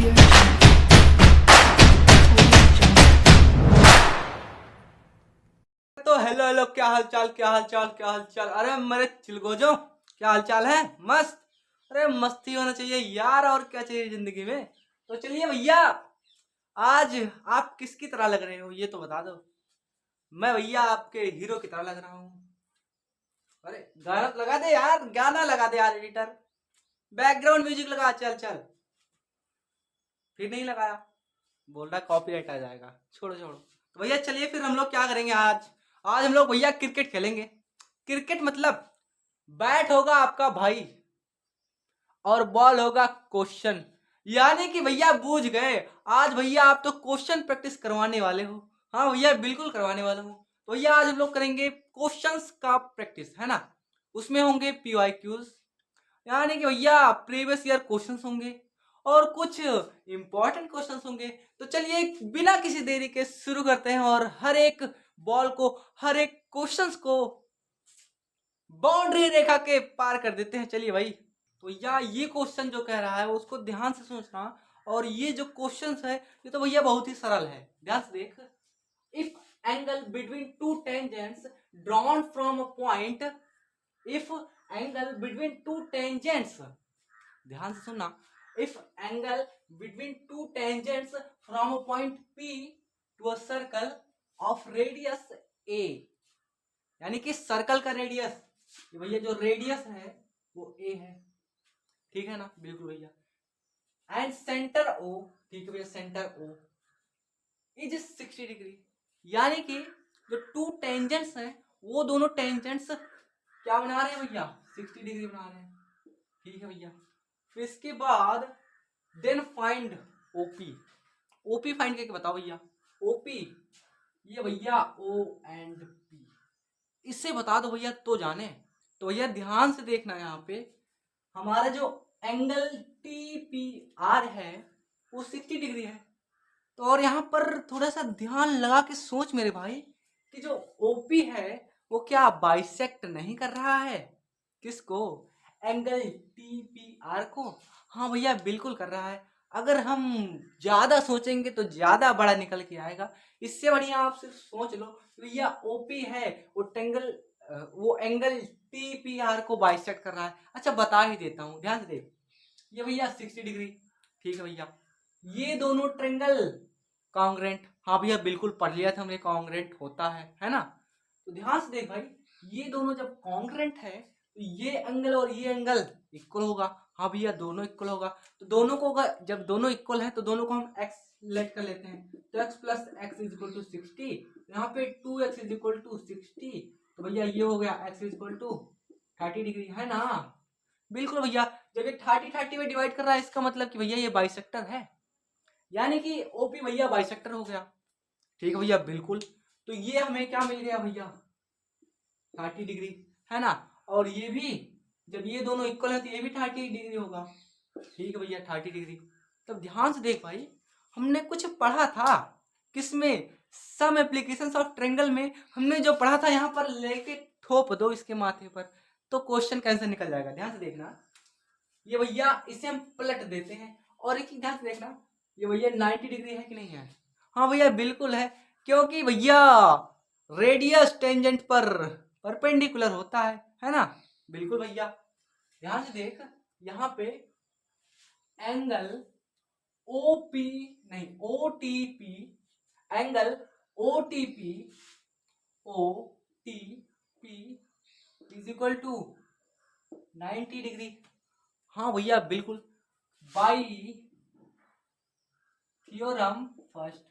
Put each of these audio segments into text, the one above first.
तो hello hello, क्या हाल चाल, क्या हाल चाल, क्या हाल चाल। अरे मेरे चिलगोजो, क्या हाल चाल है? मस्त। अरे मस्ती होना चाहिए यार, और क्या चाहिए जिंदगी में। तो चलिए भैया, आज आप किसकी तरह लग रहे हो ये तो बता दो। मैं भैया आपके हीरो की तरह लग रहा हूँ। अरे गाना तो लगा दे यार, गाना लगा दे यार एडिटर। बैकग्राउंड म्यूजिक लगा, चल चल। फिर नहीं लगाया, बोल रहा कॉपीराइट आ जाएगा। छोड़ो छोड़ो। तो भैया चलिए, फिर हम लोग क्या करेंगे आज। आज हम लोग भैया क्रिकेट खेलेंगे। क्रिकेट मतलब बैट होगा आपका भाई और बॉल होगा क्वेश्चन। यानी कि भैया बूझ गए, आज भैया आप तो क्वेश्चन प्रैक्टिस करवाने वाले हो। हाँ भैया बिल्कुल करवाने वाला हूँ। तो भैया आज हम लोग करेंगे क्वेश्चंस का प्रैक्टिस, है ना। उसमें होंगे पीवाईक्यूज, यानी कि भैया प्रीवियस ईयर क्वेश्चंस होंगे और कुछ इंपॉर्टेंट क्वेश्चंस होंगे। तो चलिए बिना किसी देरी के शुरू करते हैं और हर एक बॉल को, हर एक क्वेश्चंस को बाउंड्री रेखा के पार कर देते हैं। चलिए भाई, तो या ये क्वेश्चन जो कह रहा है उसको ध्यान से सोचना। और ये जो क्वेश्चन है ये तो भैया बहुत ही सरल है, ध्यान से देख। If angle between two tangents drawn from a point, if angle between two tangents, ध्यान से सुनना। If angle between two tangents from a point P to a circle of radius A, यानी कि सर्कल का रेडियस, ये भैया जो radius है वो ए है, ठीक है ना। बिल्कुल भैया। एंड सेंटर ओ, ठीक है भैया, सेंटर ओ इज 60 डिग्री, यानी कि जो टू टेंजेंट्स हैं वो दोनों टेंजेंट्स क्या बना रहे हैं भैया, 60 डिग्री बना रहे हैं, ठीक है भैया। फिर इसके बाद then find OP. OP find करके बताओ भैया। ओपी ये भैया ओ एंड पी, इससे बता दो भैया तो जाने। तो भैया ध्यान से देखना, यहाँ पे हमारा जो एंगल टी पी आर है वो 60 डिग्री है। तो और यहाँ पर थोड़ा सा ध्यान लगा के सोच मेरे भाई, कि जो ओपी है वो क्या बाइसेक्ट नहीं कर रहा है, किसको, एंगल टी पी आर को। हाँ भैया बिल्कुल कर रहा है। अगर हम ज्यादा सोचेंगे तो ज्यादा बड़ा निकल के आएगा। इससे बढ़िया आप सिर्फ सोच लो कि भैया ओपी है वो टेंगल, वो एंगल टी पी आर को बाइसेक्ट कर रहा है। अच्छा बता ही देता हूँ, ध्यान से देख। ये भैया 60 डिग्री, ठीक है भैया। ये दोनों ट्रेंगल कॉन्ग्रेंट, हाँ भैया बिल्कुल पढ़ लिया था हमने, कॉन्ग्रेंट होता है ना। तो ध्यान से देख भाई, ये दोनों जब कॉन्ग्रेंट है तो ये एंगल और ये एंगल इक्वल होगा। हाँ भैया दोनों इक्वल होगा। तो दोनों को जब दोनों इक्वल है तो दोनों को हम x लेट कर लेते हैं। तो x plus x is equal to 60, यहाँ पे 2x इज इक्वल टू 60। तो भैया ये हो गया x is equal to 30 degree, है ना। बिल्कुल भैया, जब ये 30 में डिवाइड कर रहा है इसका मतलब कि भैया ये बाइसेक्टर है, यानी कि ओपी भैया बाइसेक्टर हो गया, ठीक है भैया बिल्कुल। तो ये हमें क्या मिल गया भैया, 30 डिग्री, है ना। और ये भी जब ये दोनों इक्वल है तो ये भी 30 डिग्री होगा, ठीक है भैया 30 डिग्री। तब ध्यान से देख भाई, हमने कुछ पढ़ा था किसमें, सम एप्लीकेशंस ऑफ ट्रायंगल में हमने जो पढ़ा था, यहाँ पर लेके ठोप दो इसके माथे पर तो क्वेश्चन कैंसर निकल जाएगा। ध्यान से देखना, ये भैया इसे हम पलट देते हैं और एक ध्यान से देखना, ये भैया 90 डिग्री है कि नहीं है। हाँ भैया बिल्कुल है, क्योंकि भैया रेडियस टेंजेंट पर परपेंडिकुलर होता है ना। बिल्कुल भैया, ध्यान से देख, यहाँ पे एंगल ओ पी, नहीं O T P, angle O T P, O T P is equal to 90 degree. हाँ भैया बिल्कुल, by theorem first,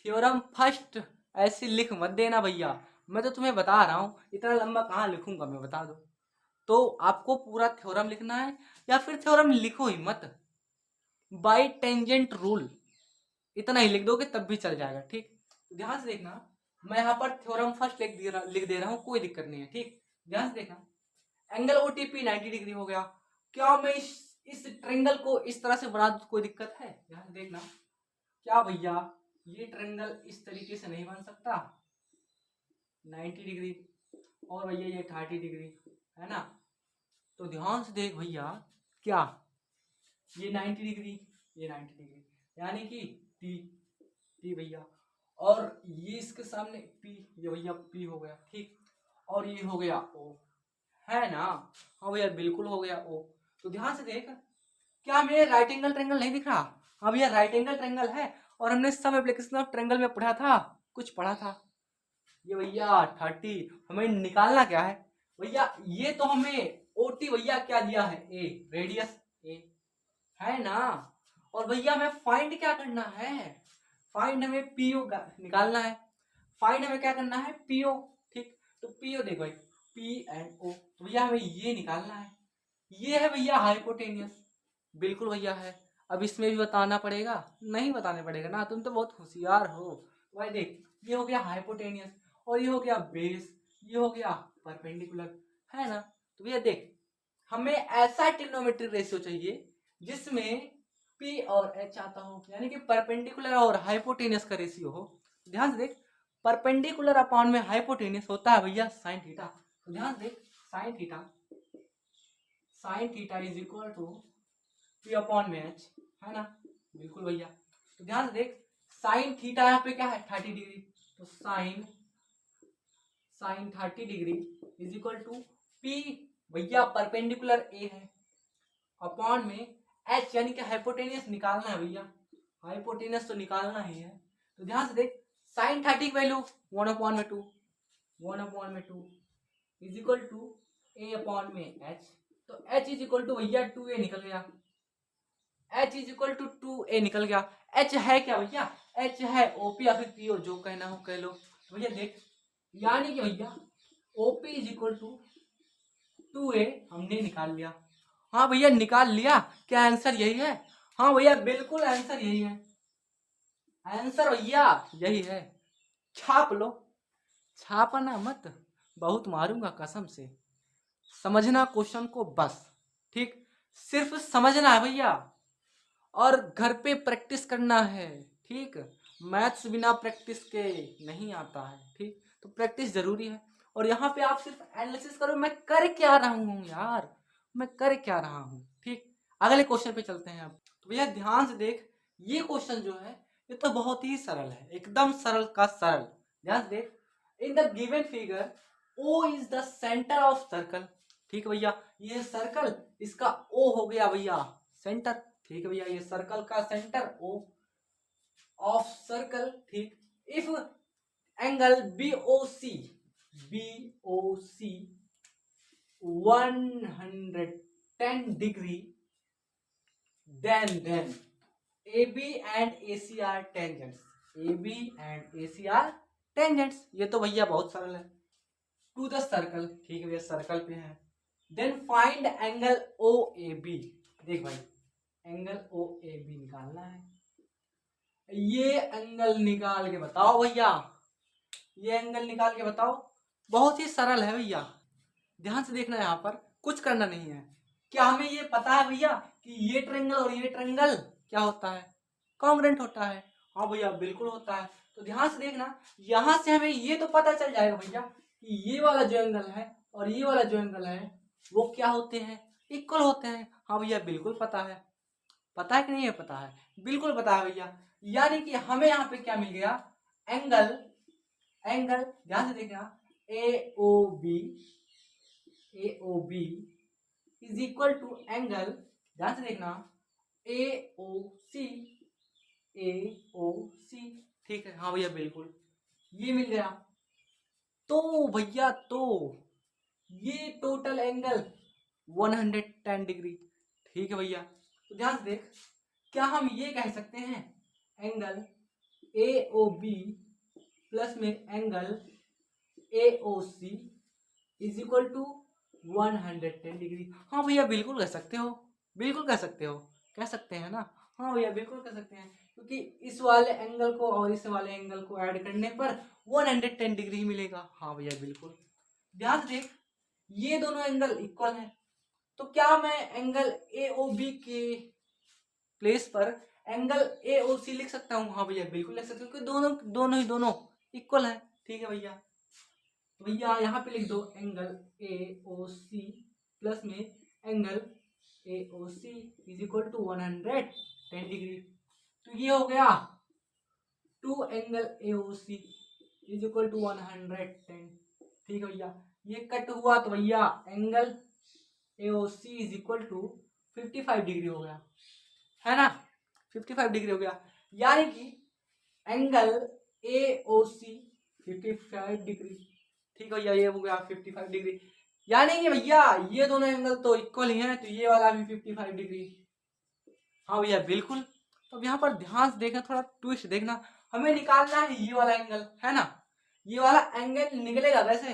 theorem first ऐसे लिख मत देना भैया, मैं तो तुम्हें बता रहा हूँ, इतना लंबा कहाँ लिखूंगा मैं, बता दो। तो आपको पूरा थ्योरम लिखना है या फिर थ्योरम लिखो ही मत, बाई टेंजेंट रूल इतना ही लिख दोगे तब भी चल जाएगा, ठीक। तो ध्यान से देखना, मैं यहाँ पर थ्योरम फर्स्ट लिख दे रहा हूँ, कोई दिक्कत नहीं है, ठीक। ध्यान से देखना, एंगल ओटीपी 90 डिग्री हो गया। क्या मैं इस ट्रेंगल को इस तरह से बना दूं तो कोई दिक्कत है? ध्यान से देखना, क्या भैया ये ट्रेंगल इस तरीके से नहीं बन सकता 90 डिग्री, और भैया ये 30 डिग्री, है ना। तो ध्यान से देख भैया, क्या ये 90 डिग्री, ये 90 डिग्री, यानी कि टी भैया, और ये इसके सामने पी, ये भैया पी हो गया, ठीक, और ये हो गया ओ, है ना। हाँ भैया बिल्कुल हो गया ओ। तो ध्यान से देख, क्या हमें राइट एंगल ट्रायंगल नहीं दिख रहा? हाँ भैया राइट एंगल ट्रायंगल है, और हमने सब एप्लीकेशन ऑफ ट्रायंगल में पढ़ा था, कुछ पढ़ा था। ये भैया 30, हमें निकालना क्या है भैया? ये तो हमें ओटी भैया क्या दिया है? ए, रेडियस ए, है ना। और भैया हमें फाइंड क्या करना है? फाइंड हमें पीओ निकालना है। फाइंड हमें क्या करना है? पीओ, ठीक। तो पीओ देखो भाई, पी एंड ओ, तो भैया हमें ये निकालना है। ये है भैया हाइपोटेनियस, बिल्कुल भैया है। अब इसमें भी बताना पड़ेगा? नहीं बताने पड़ेगा ना, तुम तो बहुत होशियार हो। तो भाई देख, ये हो गया हाइपोटेनियस, और ये हो गया बेस, ये हो गया परपेंडिकुलर, है ना। तो भैया देख, हमें ऐसा ट्रिग्नोमेट्रिक रेशियो चाहिए जिसमें P और H आता हो, यानी कि परपेंडिकुलर और हाइपोटेनियस का रेशियो हो। ध्यान से देख, परपेंडिकुलर अपॉन में हाइपोटेनियस होता है भैया साइन थीटा। तो ध्यान से देख, sine theta is equal to P upon में H, है ना, बिल्कुल भैया। तो ध्यान से देख, साइन थीटा यहाँ पे क्या है? 30 डिग्री, तो sine 30 degree is equal to P भैया परपेंडिकुलर A है, अपॉन में H, यानी कि हाइपोटेनियस निकालना है भैया, हाइपोटेनियस तो निकालना ही है। तो ध्यान से देख, साइन 30 की value 1/2 is equal to A upon में H, तो H इज इक्वल टू भैया 2A निकल गया, H is equal to 2A निकल गया। H है क्या भैया? H है OP या फिर PO, जो कहना हो कह लो। तो भैया देख, यानी कि भैया OP is equal to 2A हमने निकाल लिया। हाँ भैया निकाल लिया, क्या आंसर यही है? हाँ भैया बिल्कुल आंसर यही है, आंसर भैया यही है। छाप लो, छापना मत, बहुत मारूंगा कसम से। समझना क्वेश्चन को बस, ठीक, सिर्फ समझना है भैया, और घर पे प्रैक्टिस करना है, ठीक। मैथ्स बिना प्रैक्टिस के नहीं आता है, ठीक, तो प्रैक्टिस जरूरी है। और यहाँ पे आप सिर्फ एनालिसिस करो, मैं कर क्या रहा हूँ यार, मैं कर क्या रहा हूँ, ठीक। अगले क्वेश्चन पे चलते हैं अब। तो भैया ध्यान से देख, ये क्वेश्चन जो है ये तो बहुत ही सरल है, एकदम सरल का सरल। ध्यान से देख, in the given figure O is the centre of circle, ठीक है भैया, ये सर्कल, इसका O हो गया भैया सेंटर, ठीक है भैया, ये सर्कल का सेंटर O ऑफ सर्कल, ठीक। If angle BOC 110 degree, then AB and AC are tangents, AB and AC are tangents, ये तो भैया बहुत सरल है। टू द सर्कल, ठीक है भैया सर्कल पे है। देन फाइंड एंगल OAB, देख भाई एंगल OAB निकालना है, ये एंगल निकाल के बताओ भैया, ये एंगल निकाल के बताओ। बहुत ही सरल है भैया, ध्यान से देखना, यहाँ पर कुछ करना नहीं है। क्या हमें ये पता है भैया कि ये ट्रायंगल और ये ट्रायंगल क्या होता है? कॉन्ग्रुएंट होता है। हाँ भैया बिल्कुल होता है। तो ध्यान से देखना, यहाँ से हमें ये तो पता चल जाएगा भैया कि ये वाला जो एंगल है और ये वाला जो एंगल है वो क्या होते हैं? इक्वल होते हैं। हाँ भैया बिल्कुल पता है, पता है कि नहीं है? पता है, बिल्कुल पता है भैया। यानी कि हमें यहाँ पे क्या मिल गया? एंगल, एंगल ध्यान से देखना, AOB is equal to angle, ध्यान से देखना, AOC, ठीक है। हाँ भैया बिल्कुल, ये मिल गया। तो भैया तो ये टोटल एंगल 110 डिग्री, ठीक है भैया। तो ध्यान से देख, क्या हम ये कह सकते हैं एंगल AOB प्लस में angle AOC is equal to 110 degree? हाँ भैया बिल्कुल कह सकते हो, बिल्कुल कह सकते हो, कह सकते हैं ना। हाँ भैया बिल्कुल कह सकते हैं, क्योंकि इस वाले एंगल को और इस वाले एंगल को ऐड करने पर 110 डिग्री मिलेगा। हाँ भैया बिल्कुल। ध्यान से देख, ये दोनों एंगल इक्वल हैं, तो क्या मैं एंगल AOB के प्लेस पर एंगल AOC लिख सकता हूँ? हाँ भैया बिल्कुल लिख सकते हो, क्योंकि दोनों इक्वल है, ठीक है भैया। तो भैया यहाँ पे लिख दो एंगल AOC प्लस में angle AOC is equal to 110 10 degree. तो ये हो गया 2 angle AOC is equal to 110। ठीक है भैया, ये कट हुआ तो भैया angle AOC is equal to 55 degree हो गया, है ना, 55 डिग्री हो गया। यानी कि एंगल AOC 55 डिग्री। ठीक है भैया, ये हो गया 55 डिग्री। यानी कि भैया ये दोनों एंगल तो इक्वल ही हैं, तो ये वाला भी 55 डिग्री। हाँ भैया बिल्कुल। तो यहाँ पर ध्यान से देखना, थोड़ा ट्विस्ट देखना, हमें निकालना है ये वाला एंगल, है ना। ये वाला एंगल निकलेगा वैसे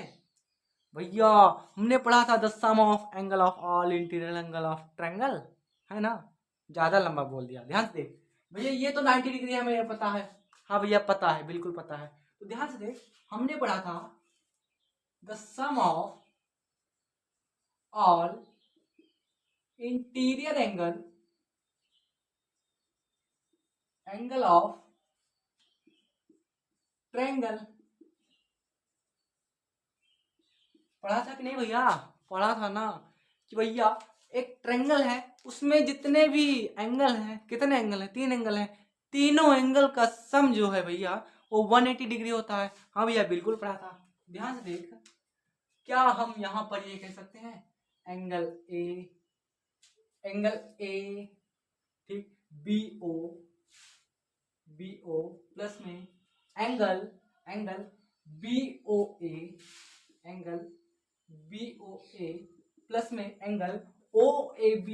भैया, हमने पढ़ा था the sum of angle of all interior angle of triangle, है ना। ज्यादा लंबा बोल दिया, ध्यान से देख भैया, ये तो 90 डिग्री हमें पता है। हाँ भैया पता है, बिल्कुल पता है। तो ध्यान से देख, हमने पढ़ा था the sum of all interior angle of triangle. पढ़ा था कि नहीं भैया, पढ़ा था ना कि भैया एक ट्रायंगल है, उसमें जितने भी एंगल हैं, कितने एंगल हैं, 3 एंगल हैं, तीनों एंगल का सम जो है भैया वो 180 डिग्री होता है। हाँ भैया बिल्कुल पढ़ा था। ध्यान से देख, क्या हम यहाँ पर ये कह सकते हैं एंगल ए ठीक, BO प्लस में एंगल BOA प्लस में angle OAB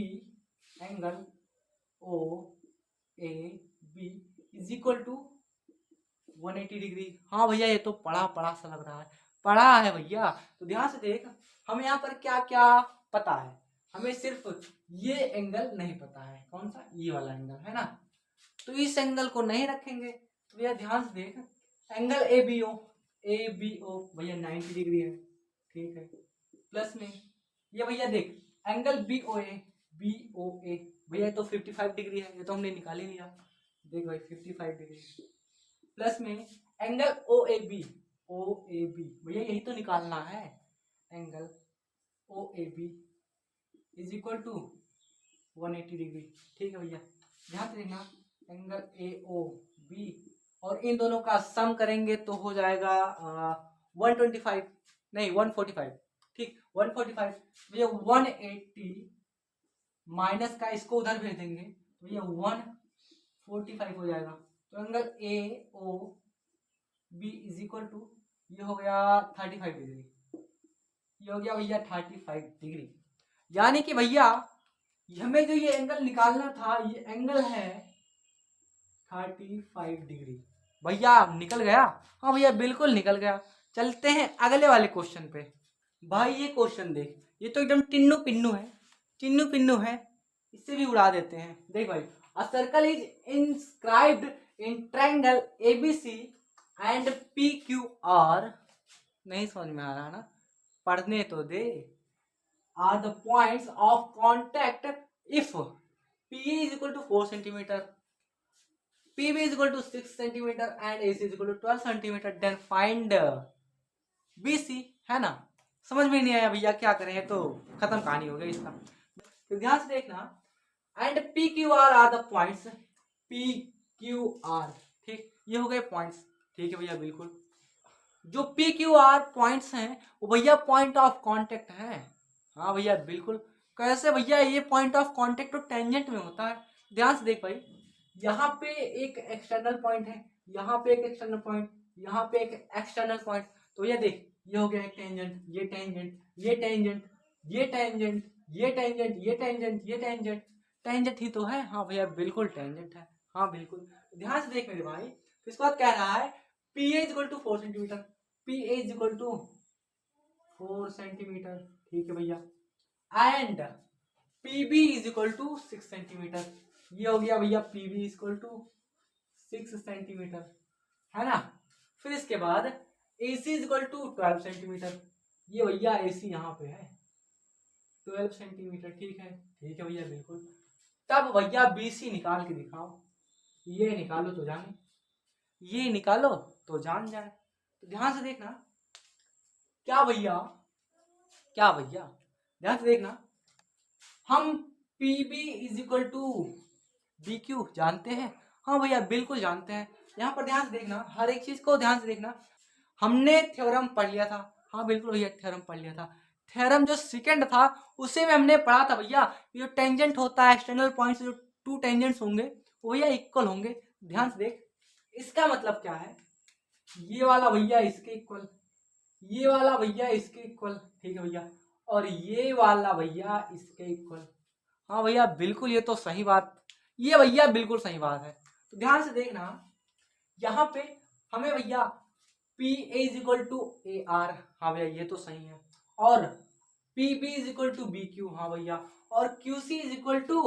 is equal to 180 degree. हाँ भैया ये तो पढ़ा सा लग रहा है, पढ़ा है भैया। तो ध्यान से देख, हमें यहाँ पर क्या क्या पता है, हमें सिर्फ ये एंगल नहीं पता है, कौन सा, ये वाला एंगल, है ना। तो इस एंगल को नहीं रखेंगे। तो भैया ध्यान से देख, एंगल ABO भैया 90 डिग्री है, ठीक है। प्लस में ये भैया देख एंगल BOA भैया तो 55 डिग्री है, ये तो हमने निकाल ही लिया, देख भाई 55 डिग्री। प्लस में एंगल OAB भैया यही तो निकालना है, angle OAB is equal to 180 degree. ठीक है भैया, ध्यान से देखना, एंगल AOB और इन दोनों का सम करेंगे तो हो जाएगा 125 नहीं 145, ठीक 145। भैया 180 माइनस का इसको उधर भेज देंगे तो भैया 145 हो जाएगा। तो angle AOB is equal to, ये हो गया 35 डिग्री, ये हो गया भैया 35 डिग्री। यानी कि भैया हमें जो ये एंगल निकालना था, ये एंगल है 35 डिग्री। भैया निकल गया, हाँ भैया बिल्कुल निकल गया। चलते हैं अगले वाले क्वेश्चन पे। भाई ये क्वेश्चन देख, ये तो एकदम टिन्नू पिन्नू है, इससे भी उड़ा देते हैं। देख भाई, a circle is inscribed in triangle ABC and PQR, नहीं समझ में आ रहा ना, पढ़ने तो दे। Are the points of contact if PA is equal to 4 centimeter, PB is equal to 6 centimeter and AC is equal to 12 centimeter, then find BC, है ना। समझ में नहीं आया भैया, क्या करें, तो खत्म कहानी हो गई इसका। तो ध्यान से देखना, and PQR are the points, PQR ठीक, ये हो गए पॉइंट्स, ठीक है भैया बिल्कुल। जो PQR पॉइंट्स हैं वो भैया पॉइंट ऑफ कांटेक्ट है। हाँ भैया बिल्कुल। कैसे भैया, ये पॉइंट ऑफ कांटेक्ट तो टेंजेंट में होता है। ध्यान से देख भाई, यहाँ पे एक एक्सटर्नल पॉइंट है, यहाँ पे एक एक्सटर्नल पॉइंट, यहाँ पे एक एक्सटर्नल पॉइंट। तो ये देख, ये हो गया एक टेंजेंट, ये टेंजेंट, ये टेंजेंट, ये टेंजेंट, ये टेंजेंट, ये टेंजेंट, ये टेंजेंट, टेंजेंट ही तो है। हाँ भैया बिल्कुल टेंजेंट है, हाँ बिल्कुल। ध्यान से देख मेरे भाई, इसके बाद कह रहा है PA is equal to 4 centimetre, PA is equal to 4 centimetre, ठीक है भैया। And PB is equal to 6 centimetre, ये हो गया भैया PB is equal to 6 centimetre, है ना। फिर इसके बाद AC is equal to 12 centimetre, ये भैया AC यहाँ पे है 12 सेंटीमीटर, ठीक है भैया बिल्कुल। तब भैया BC निकाल के दिखाओ, ये निकालो तो जाने, ये निकालो तो जान जाए। तो ध्यान से देखना, क्या भैया ध्यान से देखना, हम PB is equal to B Q जानते हैं? हाँ भैया बिल्कुल जानते हैं। यहाँ पर ध्यान से देखना, हर एक चीज को ध्यान से देखना। हमने थ्योरम पढ़ लिया था, हाँ बिल्कुल भैया थ्योरम पढ़ लिया था। थ्योरम जो सेकंड था उसे में हमने पढ़ा था भैया, जो टेंजेंट होता है एक्सटर्नल पॉइंट से जो टू टेंजेंट्स होंगे वो भैया इक्वल होंगे। ध्यान से देख, इसका मतलब क्या है, ये वाला भैया इसके इक्वल, ये वाला भैया इसके इक्वल, ठीक है भैया, और ये वाला भैया इसके इक्वल। हाँ भैया बिल्कुल, ये तो सही बात, ये भैया बिल्कुल सही बात है। तो ध्यान से देखना, यहाँ पे हमें भैया P A is equal to A R, हाँ भैया ये तो सही है, और P B is equal to B Q, हाँ भैया, और Q C is equal to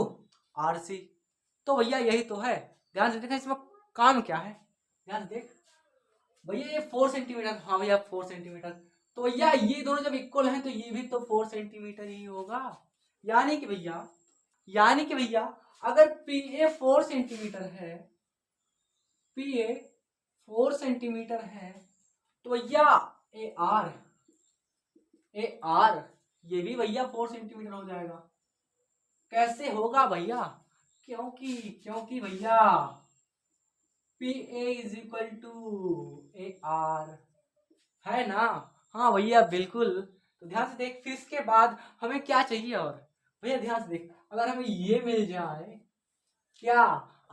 R C. तो भैया यही तो है। ध्यान से देखना इसमें काम क्या है, ध्यान से देख भैया, ये 4 सेंटीमीटर, हाँ भैया 4 सेंटीमीटर। तो भैया ये दोनों जब इक्वल हैं तो ये भी तो 4 सेंटीमीटर ही होगा। यानी कि भैया, यानी कि भैया अगर पी ए 4 सेंटीमीटर है, पी ए 4 सेंटीमीटर है, तो भैया ए आर, ए आर ये भी भैया 4 सेंटीमीटर हो जाएगा। कैसे होगा भैया, क्योंकि क्योंकि भैया P A is equal to A R, है ना? हाँ भैया बिल्कुल। तो ध्यान से देख, फिर इसके बाद हमें क्या चाहिए, और भैया ध्यान से देख, अगर हमें ये मिल जाए, क्या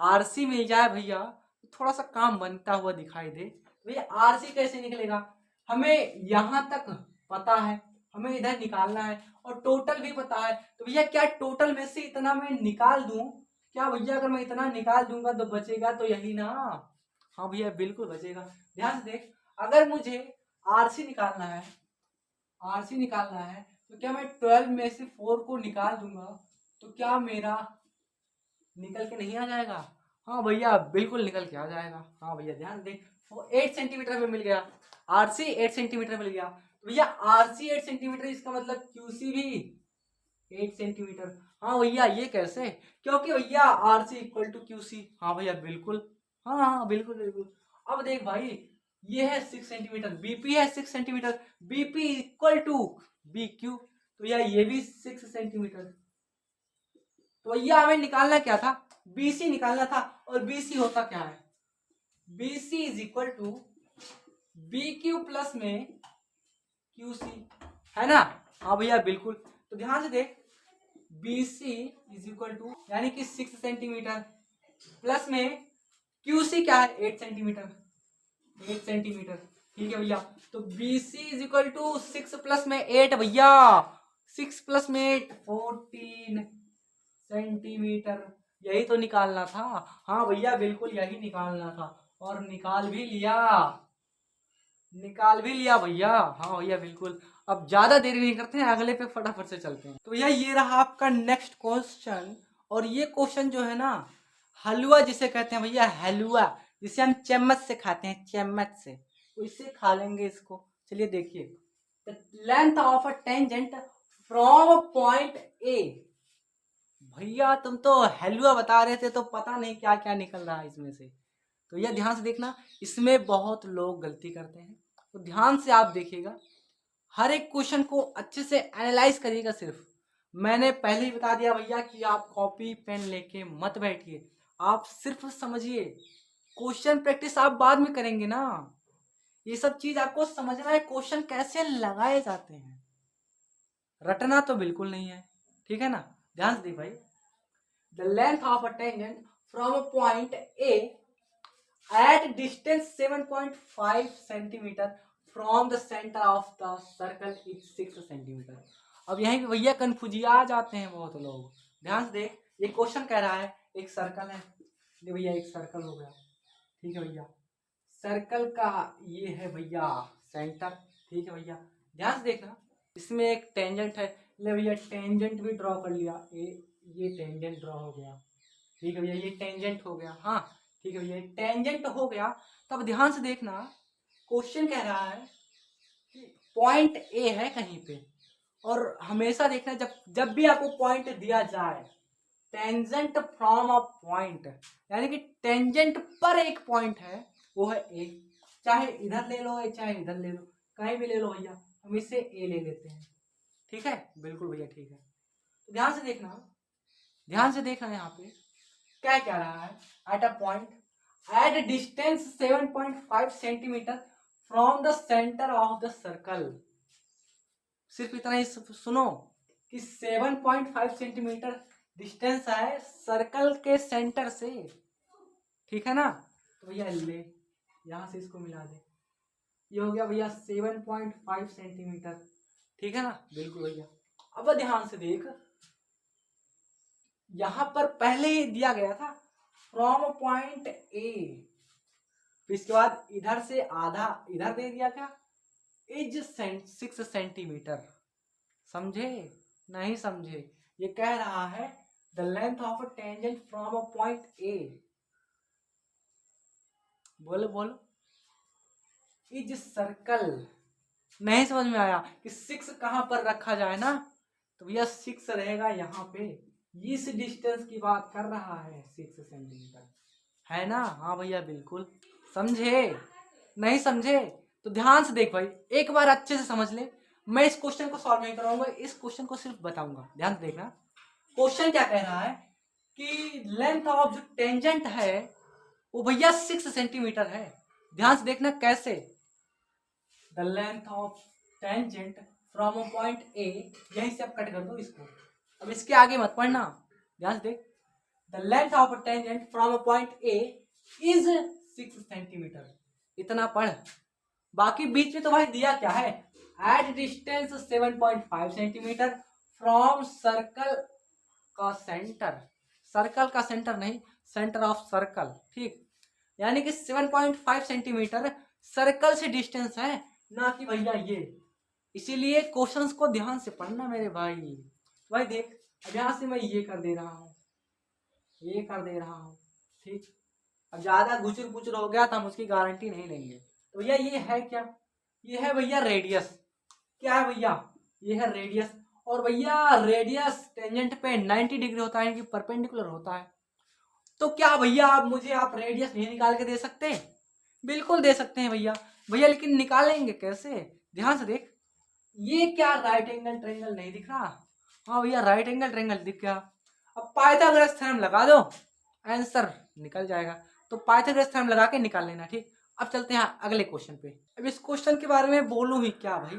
आरसी मिल जाए भैया, तो थोड़ा सा काम बनता हुआ दिखाई दे। भैया आरसी कैसे निकलेगा, हमें यहाँ तक पता है, हमें इधर निकालना है, और टोटल भी पता है। तो भैया क्या टोटल में से इतना मैं निकाल दूं, क्या भैया अगर मैं इतना निकाल दूंगा तो बचेगा तो यही ना? हाँ भैया बिल्कुल बचेगा। ध्यान से देख, अगर मुझे आरसी निकालना है, आरसी निकालना है, तो क्या मैं 12 में से 4 को निकाल दूंगा तो क्या मेरा निकल के नहीं आ जाएगा? हाँ भैया बिल्कुल निकल के आ जाएगा। हाँ भैया ध्यान देख, 8 सेंटीमीटर में मिल गया, आरसी 8 सेंटीमीटर मिल गया। तो भैया आरसी 8 सेंटीमीटर, इसका मतलब क्यूसी भी 8 सेंटीमीटर। हाँ भैया ये कैसे, क्योंकि भैया आरसी इक्वल टू क्यूसी। हाँ भैया बिल्कुल, हाँ हाँ बिल्कुल बिल्कुल। अब देख भाई, ये है 6 सेंटीमीटर, बीपी है 6 centimetre, BP equal to B Q, तो भैया ये भी 6 सेंटीमीटर। तो भैया हमें निकालना क्या था, बीसी निकालना था, और बीसी होता क्या है, BC is equal to B Q plus में क्यू सी, है ना? हाँ भैया बिल्कुल। तो ध्यान से देख, B C is equal to यानी कि 6 सेंटीमीटर प्लस में क्यू सी क्या है, 8 सेंटीमीटर, 8 सेंटीमीटर, ठीक है भैया। तो B C is equal to 6 plus में 8 भैया, 6 प्लस में 8 14 सेंटीमीटर, यही तो निकालना था। हाँ भैया बिल्कुल यही निकालना था, और निकाल भी लिया, निकाल भी लिया भैया। हाँ भैया बिल्कुल। अब ज्यादा देरी नहीं करते हैं, अगले पे फटाफट से चलते हैं। तो भैया ये रहा आपका नेक्स्ट क्वेश्चन, और ये क्वेश्चन जो है ना, हलवा जिसे कहते हैं भैया, हलवा जिसे हम चम्मच से खाते हैं, चम्मच से, तो इससे खा लेंगे इसको। चलिए देखिए, length of a tangent from point A, भैया तुम तो हलवा बता रहे थे, तो पता नहीं क्या क्या निकल रहा है इसमें से। तो यह ध्यान से देखना, इसमें बहुत लोग गलती करते हैं, तो ध्यान से आप देखिएगा, हर एक क्वेश्चन को अच्छे से एनालाइज करिएगा। सिर्फ मैंने पहले ही बता दिया भैया कि आप कॉपी पेन लेके मत बैठिए, आप सिर्फ समझिए, क्वेश्चन प्रैक्टिस आप बाद में करेंगे ना, ये सब चीज आपको समझना है, क्वेश्चन कैसे लगाए जाते हैं, रटना तो बिल्कुल नहीं है, ठीक है ना? ध्यान से देख भाई, the length of a tangent from a point A at distance 7.5 centimeter from the center of the circle is 6 centimeter। अब यहीं पे भैया कन्फ्यूजिया आ जाते हैं बहुत लोग। ध्यान से देख, ये क्वेश्चन कह रहा है एक सर्कल है, ये भैया एक सर्कल हो गया, ठीक है भैया, सर्कल का ये है भैया सेंटर, ठीक है भैया। ध्यान से देखना, इसमें एक टेंजेंट है, ले भैया टेंजेंट भी ड्रॉ कर लिया, ये टेंजेंट ड्रॉ हो गया, ठीक है भैया, ये टेंजेंट हो गया, हाँ ठीक है भैया, टेंजेंट हो गया। तब ध्यान से देखना, क्वेश्चन कह रहा है कि पॉइंट ए है कहीं पे, और हमेशा देखना, जब जब भी आपको पॉइंट दिया जाए, टेंजेंट फ्रॉम अ पॉइंट, यानी कि टेंजेंट पर एक पॉइंट है, वो है ए, चाहे इधर ले लो चाहे इधर ले लो, कहीं भी ले लो भैया, हम इसे ए ले लेते हैं, ठीक है? बिल्कुल भैया ठीक है। तो ध्यान से देखना, ध्यान से देखना यहाँ पे, क्या कह रहा है, at a point at distance 7.5 centimetre from the centre of the circle. सिर्फ इतना ही सुनो कि 7.5 सेंटीमीटर डिस्टेंस है सर्कल के सेंटर से, ठीक है ना। तो भैया ले यहां से इसको मिला दे, ये हो गया भैया 7.5 सेंटीमीटर, ठीक है ना, बिल्कुल भैया। अब ध्यान से देख, यहां पर पहले ही दिया गया था फ्रॉम पॉइंट ए, इसके बाद इधर से आधा इधर दे दिया क्या, इज 6 सेंटीमीटर। समझे नहीं समझे, ये कह रहा है the length of a tangent from a point A, बोलो बोलो, इज सर्कल। नहीं समझ में आया कि 6 कहां पर रखा जाए ना, तो भैया 6 रहेगा यहाँ पे, इस डिस्टेंस की बात कर रहा है 6 सेंटीमीटर, है ना। हाँ भैया बिल्कुल, समझे नहीं समझे तो ध्यान से देख भाई, एक बार अच्छे से समझ ले। मैं इस क्वेश्चन को सॉल्व नहीं कराऊंगा, इस क्वेश्चन को सिर्फ बताऊंगा, ध्यान से देखना। क्वेश्चन क्या कह रहा है कि लेंथ ऑफ जो टेंजेंट है वो भैया 6 सेंटीमीटर है। ध्यान से देखना कैसे, the length of tangent from a point A, यहीं से आप कट कर दो इसको, अब इसके आगे मत पढ़ना, ध्यान से देख, the length of a tangent from a point A is 6 centimetre, इतना पढ़। बाकी बीच में तो भाई दिया क्या है, at distance 7.5 centimetre from circle का सेंटर, सर्कल का सेंटर नहीं, सेंटर ऑफ सर्कल, ठीक, यानी कि 7.5 सेंटीमीटर सर्कल से डिस्टेंस है, ना कि भैया ये। इसीलिए क्वेश्चंस को ध्यान से पढ़ना मेरे भाई। भाई देख, अब यहां से मैं ये कर दे रहा हूँ, ये कर दे रहा हूँ, ठीक। अब ज्यादा गुचुर पुचुर हो गया तो हम उसकी गारंटी नहीं लेंगे। तो भैया ये है क्या, ये है भैया रेडियस, क्या है भैया, ये है रेडियस। और भैया रेडियस टेंजेंट पे 90 डिग्री होता है कि परपेंडिकुलर होता है। तो क्या भैया आप मुझे आप रेडियस नहीं निकाल के दे सकते, बिल्कुल दे सकते हैं भैया। भैया लेकिन निकालेंगे कैसे, ध्यान से देख, ये क्या राइट एंगल ट्रायंगल नहीं दिख रहा, हाँ भैया राइट एंगल ट्रायंगल दिख गया। अब पाइथागोरस थ्योरम लगा दो, आंसर निकल जाएगा। तो पाइथागोरस थ्योरम लगा के निकाल लेना, ठीक। अब चलते हैं अगले क्वेश्चन पे। अब इस क्वेश्चन के बारे में बोलूं ही क्या भाई,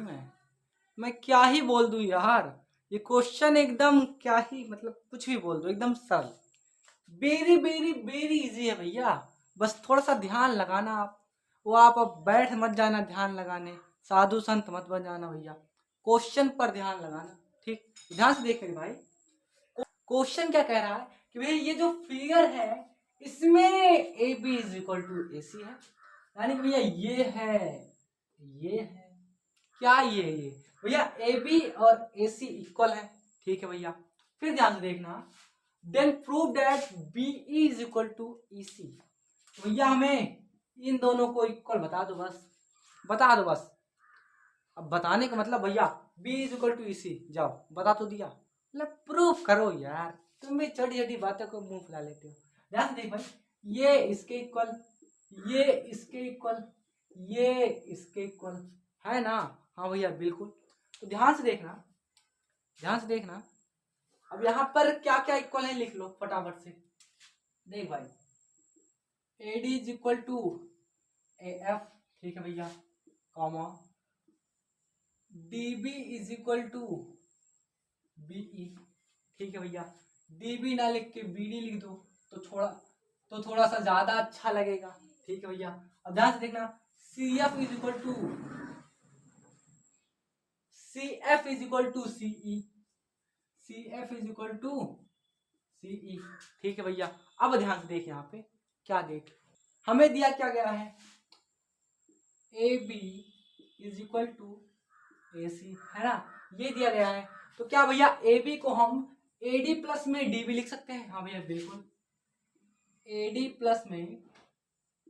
मैं क्या ही बोल दूं यार, ये क्वेश्चन एकदम क्या ही, मतलब कुछ भी बोल दो, एकदम सरल, वेरी वेरी वेरी इजी है भैया। बस थोड़ा सा ध्यान लगाना आप, वो आप अब बैठ मत जाना ध्यान लगाने, साधु संत मत बन जाना भैया, क्वेश्चन पर ध्यान लगाना, ठीक। ध्यान से देख भाई, क्वेश्चन क्या कह रहा है कि भाई ये जो फिगर है इसमें A B is equal to A C है, यानी कि भैया ये है क्या, ये भैया ए बी और ए सी इक्वल है, ठीक है भैया। फिर ध्यान से देखना, then prove that B is equal to E C, भैया हमें इन दोनों को इक्वल बता दो, बस बता दो बस। अब बताने का मतलब भैया B is equal to E सी, जाओ बता तो दिया, मतलब प्रूफ करो यार, तुम भी छोटी छोटी बातों को मुंह फुला लेते हो। ध्यान से देख भाई, ये इसके इक्वल, ये इसके इक्वल, ये इसके इक्वल, है ना। हाँ भैया बिल्कुल। तो ध्यान से देखना, ध्यान से देखना, अब यहाँ पर क्या क्या इक्वल है लिख लो फटाफट से। देख भाई, A D is equal to A F, ठीक है भैया, comma D B is equal to BE, ठीक है भैया। डी बी ना लिख के बी डी लिख दो तो थोड़ा सा ज्यादा अच्छा लगेगा, ठीक है भैया। अब ध्यान से देखना, C F is equal to CE, C F is equal to CE, ठीक है भैया। अब ध्यान से देख, यहाँ पे क्या देख, हमें दिया क्या गया है, A B is equal to A C, है ना, ये दिया गया है। तो क्या भैया ए बी को हम ए डी प्लस में डी बी लिख सकते हैं, हाँ भैया बिल्कुल, ए डी प्लस में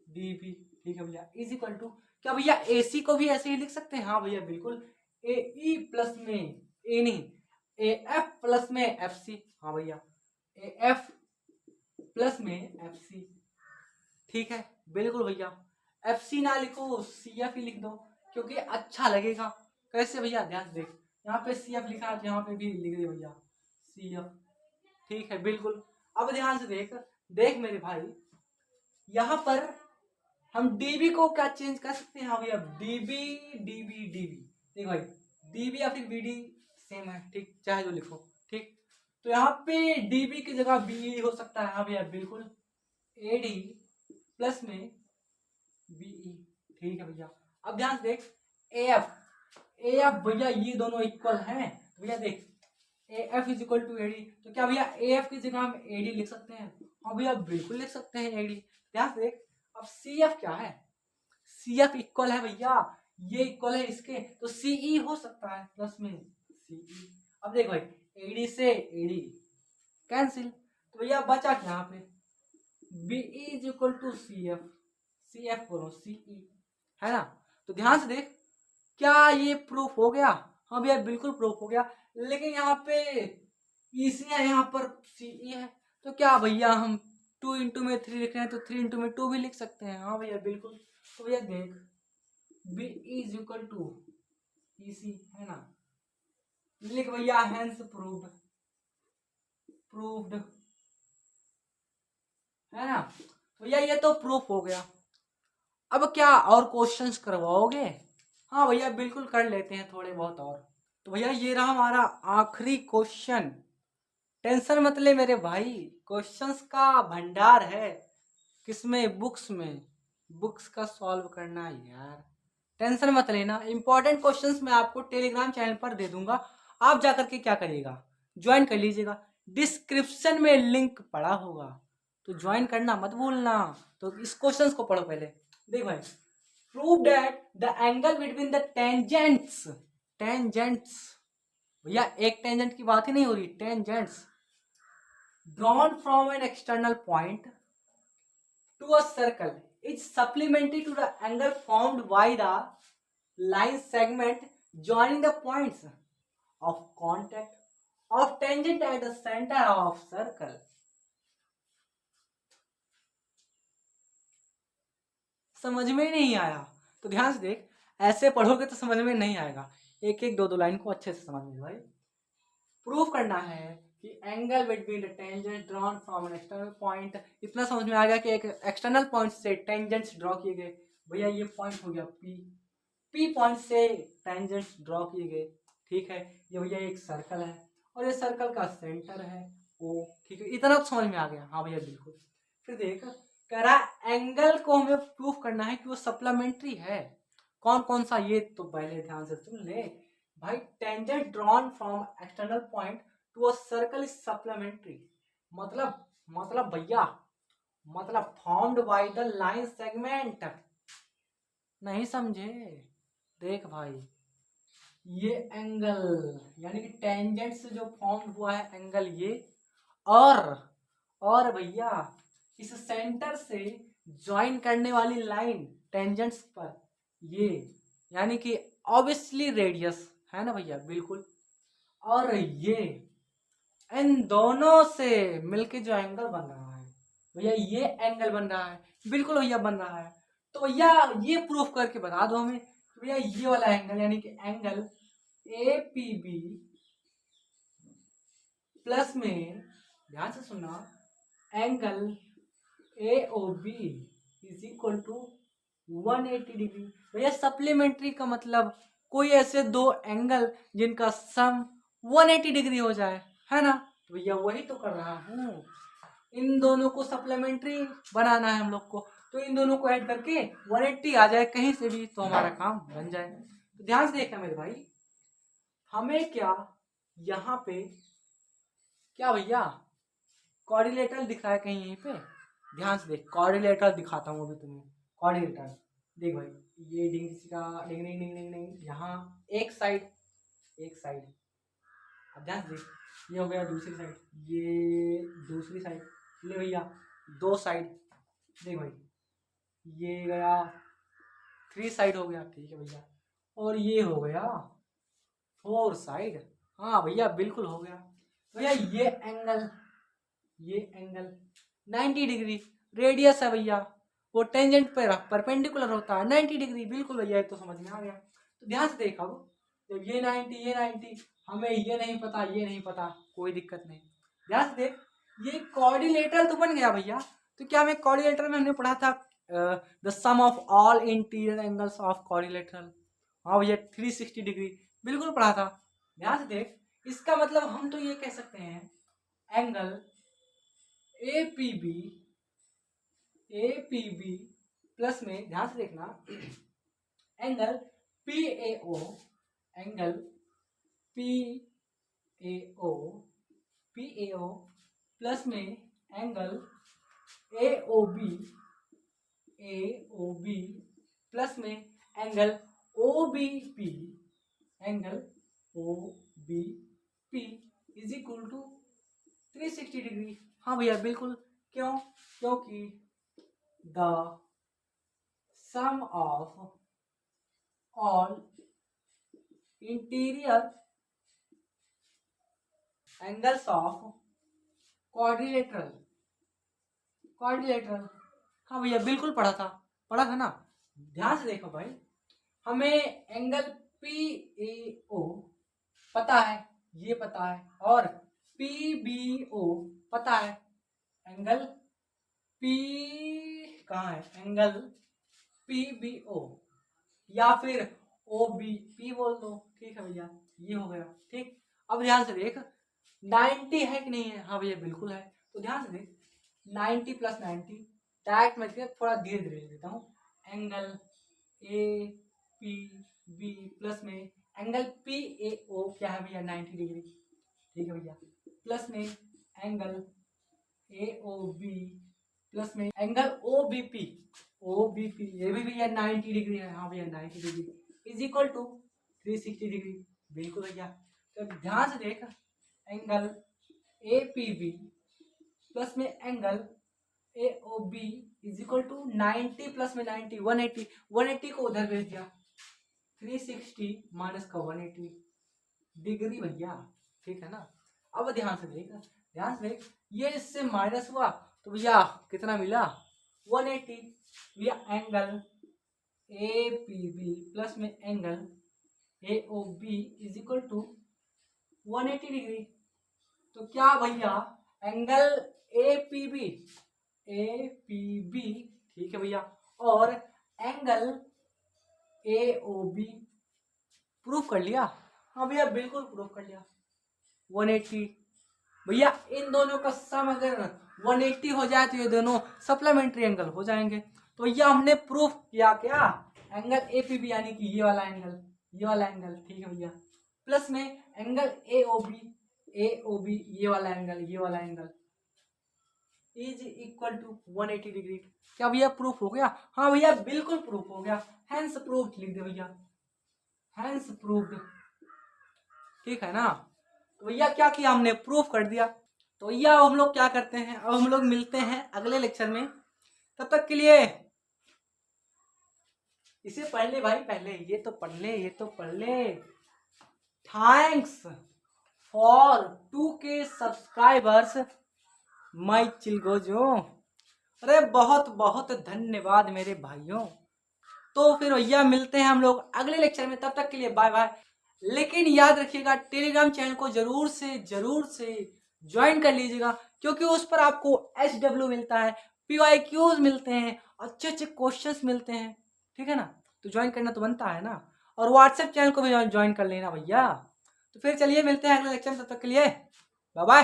डी बी, ठीक है भैया, इज इक्वल टू, क्या भैया ए सी को भी ऐसे ही लिख सकते हैं, हाँ भैया बिल्कुल, ए ई प्लस में ए नहीं, ए एफ प्लस में एफ सी, हाँ भैया, ए एफ प्लस में एफ सी, ठीक है बिल्कुल भैया। एफ सी ना लिखो, सी एफ ही लिख दो, क्योंकि अच्छा लगेगा। कैसे भैया, ध्यान से देख, यहाँ पे सी एफ लिखा है तो यहाँ पे भी लिख दे भैया सी एफ, ठीक है बिल्कुल। अब ध्यान से देख, देख मेरे भाई, यहाँ पर हम डीबी को क्या चेंज कर सकते हैं? हाँ भैया, डीबी डीबी डीबी। देख भाई, डीबी या फिर बीडी सेम है, ठीक, चाहे जो लिखो, ठीक। तो यहाँ पे डीबी की जगह बी हो सकता है। हाँ भैया बिल्कुल, एडी प्लस में बीई, ठीक है भैया। अब ध्यान से देख, एफ एफ भैया ये दोनों इक्वल हैं। तो भैया देख, F is equal to AD, तो क्या भैया एफ की जगह हम एडी लिख सकते हैं? हाँ भैया बिल्कुल लिख सकते हैं एडी। ध्यान से देख, अब सी एफ क्या है? सी एफ इक्वल है भैया, ये इक्वल है इसके, तो सीई हो सकता है प्लस में सीई। अब देख भाई, एडी से एडी कैंसिल, तो भैया बचा क्या यहाँ पे? B is equal to C F, C F बोलो सीई, है ना? तो ध्यान से देख, क्या ये प्रूफ हो गया? हाँ भैया बिल्कुल प्रूफ हो गया। लेकिन यहाँ पे ईसी है, यहाँ पर सीई है, तो क्या भैया हम 2 इंटू में 3 लिख रहे हैं तो 3 इंटू में 2 भी लिख सकते हैं। हाँ भैया बिल्कुल। तो भैया देख, B is equal to EC, है ना? लिख भैया, हैंस प्रूव्ड, प्रूव्ड, है ना? भैया ये तो प्रूफ हो गया। अब क्या और क्वेश्चंस करवाओगे? हाँ भैया बिल्कुल कर लेते हैं थोड़े बहुत और। तो भैया ये रहा हमारा आखिरी क्वेश्चन। टेंशन मत ले मेरे भाई, क्वेश्चंस का भंडार है। किसमें? बुक्स में। बुक्स का सॉल्व करना है यार, टेंशन मत लेना। इंपॉर्टेंट क्वेश्चंस मैं आपको टेलीग्राम चैनल पर दे दूंगा, आप जाकर के क्या करिएगा, ज्वाइन कर लीजिएगा। डिस्क्रिप्शन में लिंक पड़ा होगा, तो ज्वाइन करना मत भूलना। तो इस क्वेश्चंस को पढ़ो पहले। देख भाई, prove that the angle between the tangents, tangents भैया एक टेंजेंट की बात ही नहीं हो रही, tangents drawn from an external point to a circle is supplementary to the angle formed by the line segment joining the points of contact of tangent at the center of circle. समझ में नहीं आया तो ध्यान से देख, ऐसे पढ़ोगे तो समझ में नहीं आएगा। एक एक दो दो लाइन को अच्छे से समझ में भाई। प्रूफ करना है कि angle between the tangent drawn from an external point, इतना समझ में आ गया कि एक एक्सटर्नल पॉइंट से टेंजेंट्स ड्रॉ किए गए। भैया ये पॉइंट हो गया पी, पी पॉइंट से टेंजेंट्स ड्रॉ किए गए, ठीक है। ये भैया एक सर्कल है और ये सर्कल का सेंटर है ओ, ठीक है। इतना तो समझ में आ गया? हाँ भैया बिल्कुल। फिर देख, कह रहा एंगल को हमें प्रूफ करना है कि वो सप्लीमेंट्री है। कौन कौन सा, ये तो पहले ध्यान से सुन ले भाई। Tangent drawn from external point to a circle is supplementary, मतलब भैया, मतलब formed by the line segment. नहीं समझे? देख भाई, ये एंगल यानी कि टेंजेंट से जो फॉर्म हुआ है एंगल ये, और भैया इस सेंटर से ज्वाइन करने वाली लाइन टेंजेंट्स पर ये, यानी कि ऑब्वियसली रेडियस, है ना भैया बिल्कुल। और ये इन दोनों से मिलके जो एंगल बन रहा है भैया, ये एंगल बन रहा है, बिल्कुल भैया बन रहा है। तो भैया ये प्रूफ करके बता दो हमें भैया, ये वाला एंगल यानी कि angle A P B plus में, ध्यान से सुनना, angle A O B is equal to 180 degree. भैया सप्लीमेंट्री का मतलब कोई ऐसे दो एंगल जिनका सम 180 डिग्री हो जाए, है ना? तो भैया वही तो कर रहा हूँ, इन दोनों को सप्लीमेंट्री बनाना है हम लोग को। तो इन दोनों को ऐड करके 180 आ जाए कहीं से भी तो हमारा काम बन जाए। तो ध्यान से देखना मेरे भाई, हमें क्या यहाँ पे क्या भैया कोऑर्डिनेटर दिख रहा है कहीं यहीं पे? ध्यान से देख, कोऑर्डिनेटर दिखाता हूँ अभी तुम्हें। कोऑर्डिनेटर देख भाई, ये डिंग का डिंग डिंग डिंग डिंग डिंग, यहाँ एक साइड, एक साइड। अब ध्यान से देख, ये हो गया दूसरी साइड, ये दूसरी साइड। ले भैया दो साइड, देख भाई ये गया 3 साइड हो गया, ठीक है भैया। और ये हो गया 4 साइड। हाँ भैया बिल्कुल हो गया भैया। ये एंगल 90 डिग्री रेडियस है भैया, वो टेंजेंट पर परपेंडिकुलर होता है 90 डिग्री, बिल्कुल भैया तो समझ में आ गया। तो ध्यान से देखा, जब ये 90 ये 90, हमें ये नहीं पता ये नहीं पता, कोई दिक्कत नहीं। ध्यान से देख, ये क्वाड्रिलेटरल तो बन गया भैया। तो क्या हमें क्वाड्रिलेटरल में हमने पढ़ा था the sum of all interior angles of quadrilateral. हाँ भैया 360 डिग्री बिल्कुल पढ़ा था। ध्यान से देख, इसका मतलब हम तो ये कह सकते हैं angle A P B plus में, ध्यान से देखना, angle angle P A O plus में angle A O B plus में angle O B P is equal to 360 degree. हाँ भैया बिल्कुल। क्यों? क्योंकि the sum of all interior angles of quadrilateral. हाँ भैया बिल्कुल पढ़ा था ना। ध्यान से देखो भाई, हमें एंगल पी ए ओ पता है, ये पता है, और पी बी ओ पता है। एंगल पी कहाँ है? एंगल पी बी ओ या फिर ओ बी पी बोल दो, ठीक है भैया, ये हो गया। ठीक, अब ध्यान से देख 90 है कि नहीं है? हाँ भैया बिल्कुल है। तो ध्यान से देख 90 प्लस 90 डायरेक्ट मैं थोड़ा धीरे धीरे लिख देता हूँ। Angle A P B plus में एंगल पी ए ओ क्या है भैया? 90 डिग्री। ठीक है भैया, प्लस में angle A O B plus में एंगल ओ बी पी ये भी भैया 90 डिग्री है। हाँ भैया 90 degree is equal to 360 degree. बिल्कुल भैया। तो ध्यान से देख, angle A P B plus में angle A O B is equal to 90 plus में 90 180 को उधर भेज दिया, 360 माइनस का 180 डिग्री भैया। ठीक है ना। अब ध्यान से देख, ये इससे माइनस हुआ तो भैया कितना मिला? 180। भैया angle A P B plus में angle A O B is equal to 180 degree. तो क्या भैया एंगल ए पी बी ठीक है भैया, और angle A O B proof कर लिया। हाँ भैया बिल्कुल प्रूफ कर लिया। 180 भैया, इन दोनों का सम अगर 180 हो जाए तो ये दोनों सप्लीमेंट्री एंगल हो जाएंगे। तो भैया हमने प्रूफ किया क्या? एंगल ए पी बी यानी कि ये वाला एंगल, ठीक है भैया, प्लस में एंगल ए ओ बी ये वाला angle is equal to 180 degree. क्या भैया प्रूफ हो गया? हाँ भैया बिल्कुल प्रूफ हो गया। हैंस प्रूफ लिख दे भैया, हैंस प्रूफ्ड। ठीक है ना। तो भैया क्या किया हमने? प्रूफ कर दिया। तो भैया अब हम लोग क्या करते हैं? अब हम लोग मिलते हैं अगले लेक्चर में। तब तक के लिए इसे पढ़ ले भाई, पहले ये तो पढ़ ले। थैंक्स फॉर 2K सब्सक्राइबर्स माई चिलगोजो। अरे बहुत बहुत धन्यवाद मेरे भाइयों। तो फिर भैया मिलते हैं हम लोग अगले लेक्चर में। तब तक के लिए बाय बाय। लेकिन याद रखिएगा टेलीग्राम चैनल को जरूर से ज्वाइन कर लीजिएगा, क्योंकि उस पर आपको SW मिलता है, PYQs मिलते हैं, अच्छे क्वेश्चंस मिलते हैं। ठीक है ना। तो ज्वाइन करना तो बनता है ना। और व्हाट्सएप चैनल को भी ज्वाइन कर लेना भैया। तो फिर चलिए मिलते हैं अगले लेक्चर में। तब तक के लिए बाय बाय।